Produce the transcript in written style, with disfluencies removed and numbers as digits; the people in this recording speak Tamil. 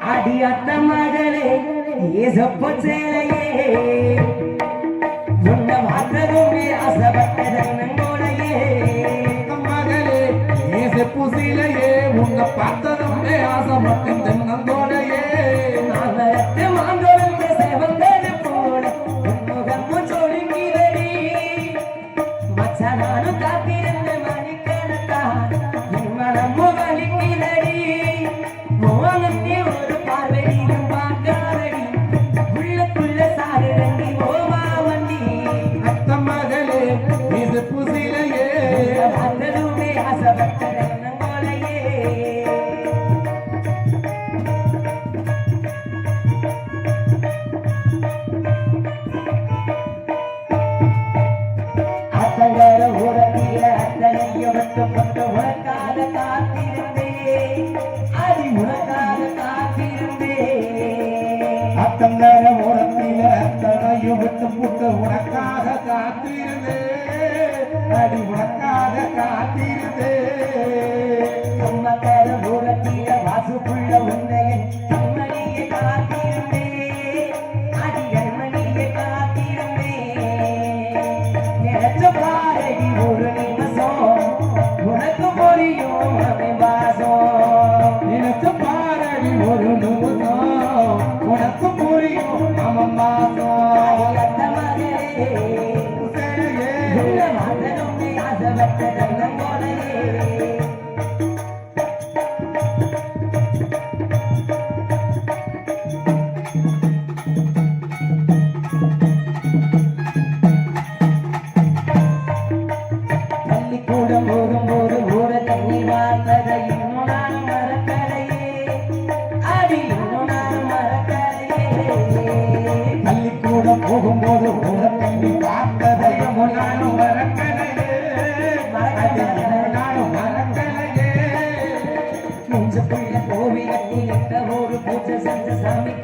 அடியத்த மகளே ஏசப்ப சேலையே உன்ன வாழ்ந்ததுமே ஆசைப்பட்டதன்னோடையே மகளே ஏசப்பு சீலையே உன்னை பார்த்ததுமே ஆசைப்பட்டேன் தென்னந்தோடையே நான் வரத்து மாந்தோடு சேவந்தது போல முகமும் சொல்கிறடி மச்சனானும் காத்திருந்த மணிக்கணக்கா மனமும் வலிக்கிறடி மோகனே ஒரு பார்வையும் பார்க்காதடி உள்ளுக்குள்ள சாரு ரண்டி ஓமா வண்டி அத்த மகளே ஏசப்பு சீலையே வந்ததுமே ஆசைப்பட்டதன்னோடையே அத்தங்கர உறவில அத்தனைய விட்டு உனக்காக காத்திருந்தே அடி உனக்காக காத்திருந்தே அத்தங்கர உரத்தில அத்தனையும் விட்டு புட்டு உனக்காக காத்திருந்தே அடி உனக்காக காத்திருந்தே அம்மக்கர உறவில வாசுக்குள்ள உன்னைய கண்மணியை காத்திருந்தே அடி கண்மணியை காத்திருந்தே நினைச்ச பாரடி ஒரு நிமிஷம் உனக்கு புரியும் அவன் வாசம் நினைச்சு பாரடி ஒரு நிமிஷம் உனக்கு புரியும் அவன் மாசம் அத்த மகளே உள்ள மாந்தனுமே ஆசைப்பட்ட தன்னங்கோலையே பள்ளிக்கூடம் போகும்போது ஊர தண்ணி வாழ்ந்ததை இன்னும் நான் மறக்கலையே அடி இன்னும் நான் மறக்கலையே பள்ளிக்கூடம் போகும்போது உனக்கு பார்த்ததையும் நானும் மறக்கலையே நானும் மறக்கலையே நெஞ்சுக்குள்ள கோவிலத்தில் இட்ட ஒரு பூஜை செஞ்ச சாமி